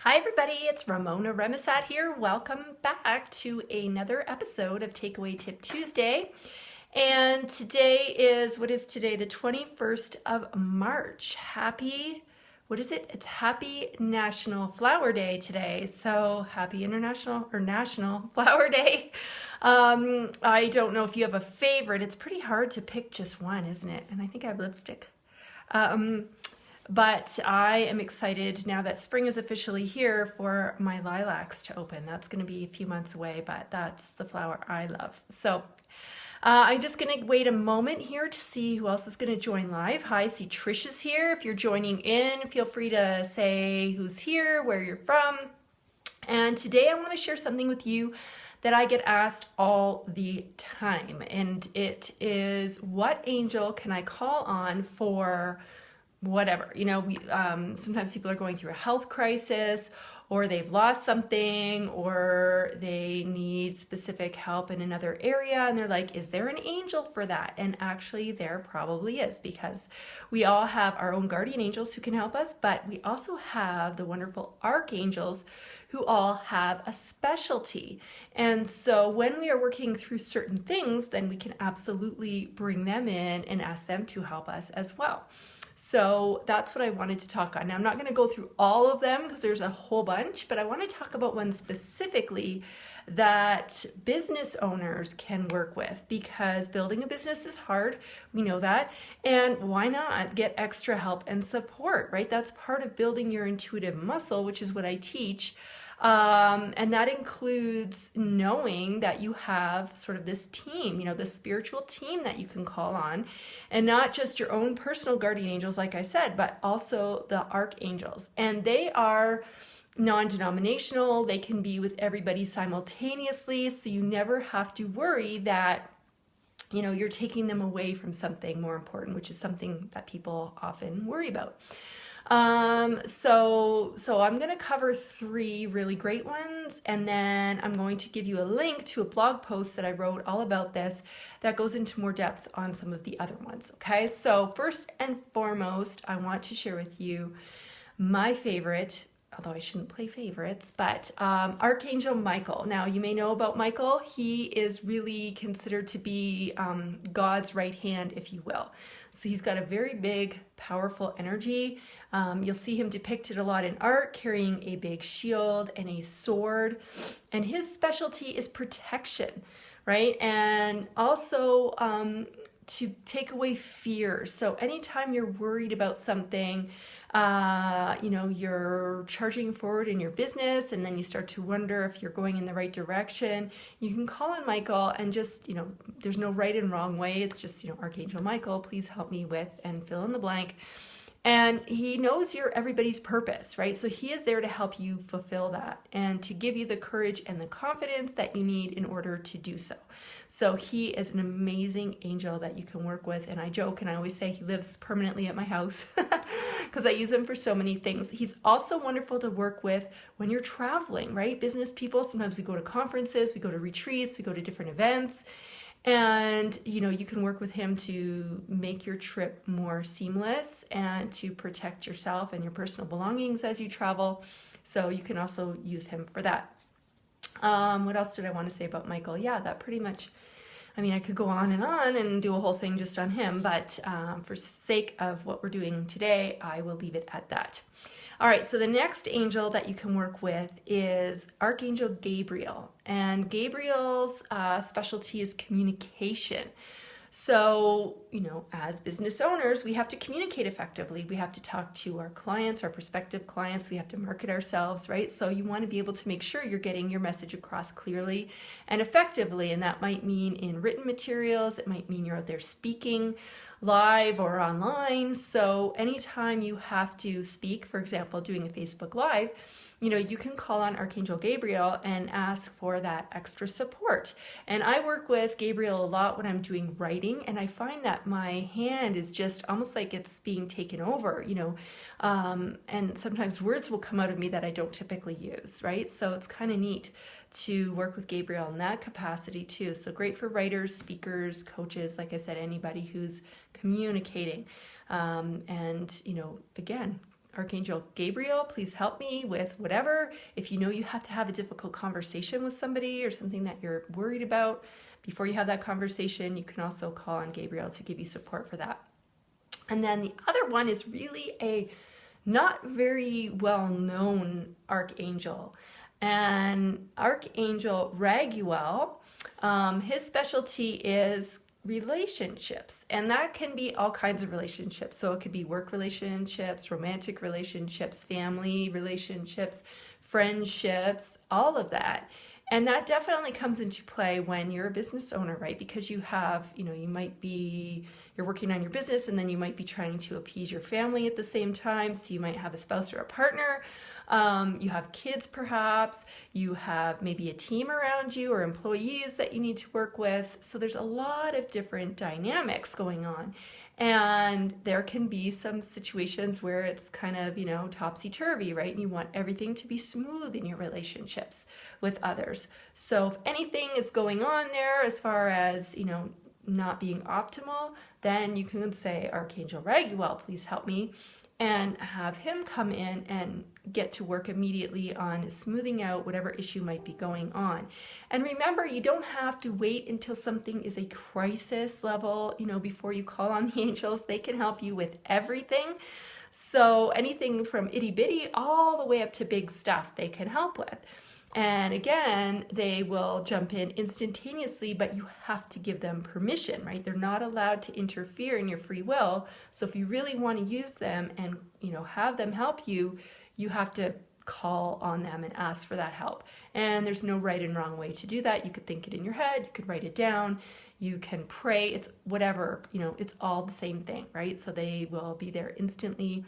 Hi everybody, it's Ramona Remisat here. Welcome back to another episode of Takeaway Tip Tuesday. And today is, what is today? The 21st of March. What is it? It's Happy National Flower Day today. So happy International or National Flower Day. I don't know if you have a favorite. It's pretty hard to pick just one, isn't it? And I think I have lipstick. But I am excited now that spring is officially here for my lilacs to open. That's going to be a few months away, but that's the flower I love. So I'm just going to wait a moment here to see who else is going to join live. Hi, I see Trish is here. If you're joining in, feel free to say who's here, where you're from. And today I want to share something with you that I get asked all the time. And it is, what angel can I call on for whatever? Sometimes people are going through a health crisis, or they've lost something, or they need specific help in another area, and they're like, is there an angel for that? And actually there probably is, because we all have our own guardian angels who can help us, but we also have the wonderful archangels who all have a specialty. And so when we are working through certain things, then we can absolutely bring them in and ask them to help us as well. So that's what I wanted to talk on. Now, I'm not going to go through all of them because there's a whole bunch, but I want to talk about one specifically that business owners can work with, because building a business is hard. We know that. And why not get extra help and support, right? That's part of building your intuitive muscle, which is what I teach. And that includes knowing that you have sort of this team, the spiritual team that you can call on, and not just your own personal guardian angels, like I said, but also the archangels. And they are non-denominational. They can be with everybody simultaneously. So you never have to worry that you're taking them away from something more important, which is something that people often worry about. So I'm going to cover 3 really great ones, and then I'm going to give you a link to a blog post that I wrote all about this that goes into more depth on some of the other ones. Okay, so first and foremost, I want to share with you my favorite, although I shouldn't play favorites, but Archangel Michael. Now, you may know about Michael. He is really considered to be God's right hand, if you will. So he's got a very big, powerful energy. You'll see him depicted a lot in art, carrying a big shield and a sword. And his specialty is protection, right? And also to take away fear. So anytime you're worried about something, you're charging forward in your business, and then you start to wonder if you're going in the right direction, you can call on Michael and just, there's no right and wrong way. It's just, Archangel Michael, please help me with, and fill in the blank. And he knows you're everybody's purpose, right? So he is there to help you fulfill that and to give you the courage and the confidence that you need in order to do so. So he is an amazing angel that you can work with. And I joke and I always say he lives permanently at my house because I use him for so many things. He's also wonderful to work with when you're traveling, right? Business people, sometimes we go to conferences, we go to retreats, we go to different events. And, you can work with him to make your trip more seamless and to protect yourself and your personal belongings as you travel. So you can also use him for that. What else did I want to say about Michael? Yeah, that pretty much, I could go on and do a whole thing just on him, but for sake of what we're doing today, I will leave it at that. All right, so the next angel that you can work with is Archangel Gabriel. And Gabriel's specialty is communication. So, as business owners, we have to communicate effectively. We have to talk to our clients, our prospective clients. We have to market ourselves, right? So you want to be able to make sure you're getting your message across clearly and effectively. And that might mean in written materials. It might mean you're out there speaking live or online. So anytime you have to speak, for example, doing a Facebook Live, you can call on Archangel Gabriel and ask for that extra support. And I work with Gabriel a lot when I'm doing writing, and I find that my hand is just almost like it's being taken over, and sometimes words will come out of me that I don't typically use, right? So it's kind of neat to work with Gabriel in that capacity too. So great for writers, speakers, coaches, like I said, anybody who's communicating. And, again, Archangel Gabriel, please help me with whatever. If you know you have to have a difficult conversation with somebody or something that you're worried about, before you have that conversation, you can also call on Gabriel to give you support for that. And then the other one is really a not very well-known archangel. And Archangel Raguel, his specialty is relationships, and that can be all kinds of relationships. So it could be work relationships, romantic relationships, family relationships, friendships, all of that. And that definitely comes into play when you're a business owner, right? Because you have, you're working on your business, and then you might be trying to appease your family at the same time. So you might have a spouse or a partner. You have kids, perhaps. You have maybe a team around you or employees that you need to work with. So there's a lot of different dynamics going on. And there can be some situations where it's kind of, topsy-turvy, right? And you want everything to be smooth in your relationships with others. So if anything is going on there as far as, not being optimal, then you can say, Archangel Raguel, please help me, and have him come in and get to work immediately on smoothing out whatever issue might be going on. And remember, you don't have to wait until something is a crisis level, before you call on the angels. They can help you with everything. So anything from itty bitty all the way up to big stuff they can help with. And again, they will jump in instantaneously, but you have to give them permission, right? They're not allowed to interfere in your free will. So if you really want to use them and, have them help you, you have to call on them and ask for that help. And there's no right and wrong way to do that. You could think it in your head, you could write it down, you can pray, it's whatever, it's all the same thing, right? So they will be there instantly.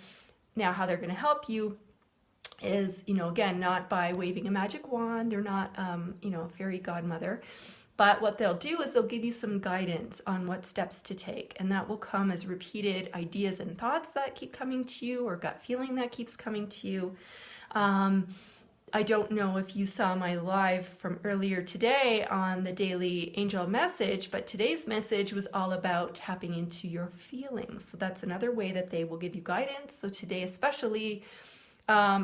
Now, how they're going to help you is, again, not by waving a magic wand. They're not, a fairy godmother. But what they'll do is they'll give you some guidance on what steps to take. And that will come as repeated ideas and thoughts that keep coming to you, or gut feeling that keeps coming to you. I don't know if you saw my live from earlier today on the daily angel message, but today's message was all about tapping into your feelings. So that's another way that they will give you guidance. So today especially,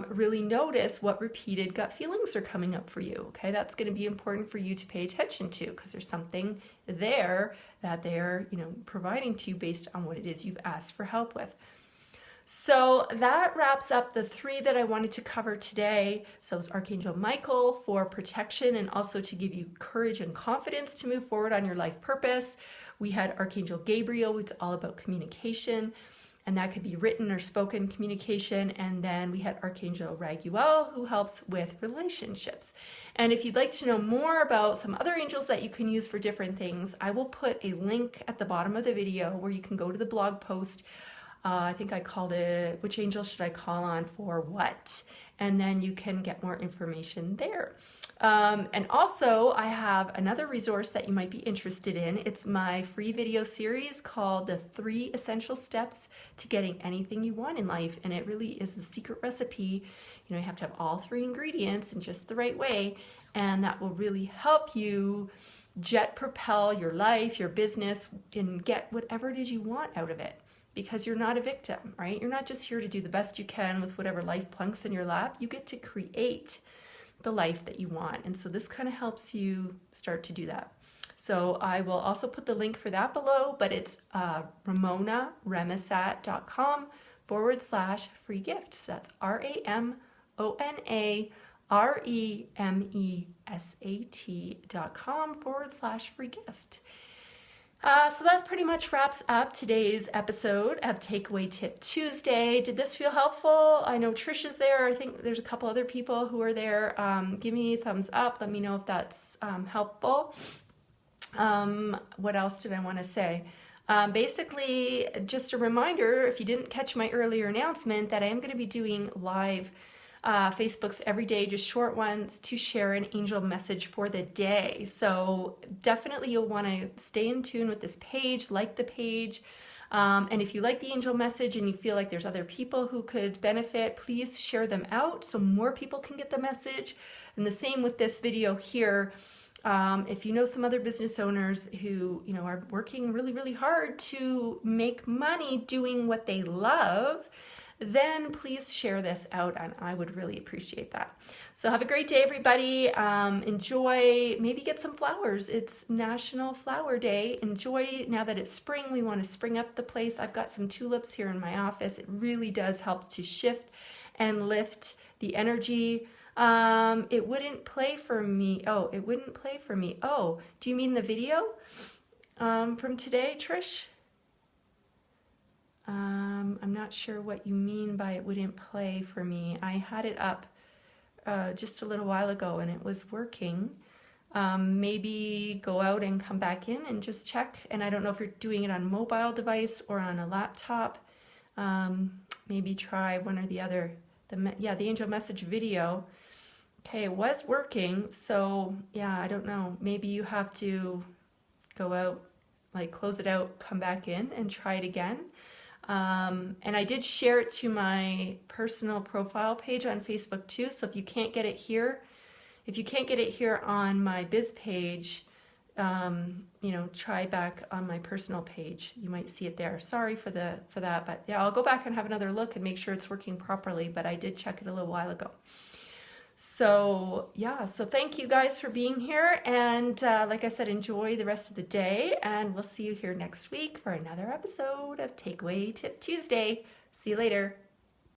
really notice what repeated gut feelings are coming up for you. Okay, that's going to be important for you to pay attention to, because there's something there that they're, providing to you based on what it is you've asked for help with. So that wraps up the 3 that I wanted to cover today. So it's Archangel Michael for protection and also to give you courage and confidence to move forward on your life purpose. We had Archangel Gabriel, which is all about communication, and that could be written or spoken communication. And then we had Archangel Raguel, who helps with relationships. And if you'd like to know more about some other angels that you can use for different things, I will put a link at the bottom of the video where you can go to the blog post. I think I called it, which angel should I call on for what? And then you can get more information there. And also I have another resource that you might be interested in. It's my free video series called The 3 Essential Steps to Getting Anything You Want in Life. And it really is the secret recipe. You have to have all 3 ingredients in just the right way. And that will really help you jet propel your life, your business, and get whatever it is you want out of it. Because you're not a victim, right? You're not just here to do the best you can with whatever life plunks in your lap. You get to create the life that you want. And so this kind of helps you start to do that. So I will also put the link for that below, but it's RamonaRemesat.com/free gift. So that's RamonaRemesat.com/free gift. So that pretty much wraps up today's episode of Takeaway Tip Tuesday. Did this feel helpful? I know Trish is there. I think there's a couple other people who are there. Give me a thumbs up. Let me know if that's helpful. What else did I want to say? Basically, just a reminder, if you didn't catch my earlier announcement, that I am going to be doing live Facebook's every day, just short ones, to share an angel message for the day. So definitely you'll want to stay in tune with this page, like the page. And if you like the angel message and you feel like there's other people who could benefit, please share them out so more people can get the message. And the same with this video here. If you know some other business owners who, are working really, really hard to make money doing what they love, then please share this out, and I would really appreciate that. So have a great day, everybody. Enjoy, maybe get some flowers. It's National Flower Day. Enjoy, now that it's spring, we want to spring up the place. I've got some tulips here in my office. It really does help to shift and lift the energy. It wouldn't play for me. Oh, it wouldn't play for me. Oh, do you mean the video from today, Trish? I'm not sure what you mean by it wouldn't play for me. I had it up just a little while ago and it was working. Maybe go out and come back in and just check. And I don't know if you're doing it on a mobile device or on a laptop. Maybe try one or the other. The angel message video. Okay, it was working. So yeah, I don't know. Maybe you have to go out, like close it out, come back in and try it again. And I did share it to my personal profile page on Facebook too. So if you can't get it here, on my biz page, try back on my personal page. You might see it there. Sorry for that, but yeah, I'll go back and have another look and make sure it's working properly. But I did check it a little while ago. So yeah, so thank you guys for being here. And like I said, enjoy the rest of the day. And we'll see you here next week for another episode of Takeaway Tip Tuesday. See you later.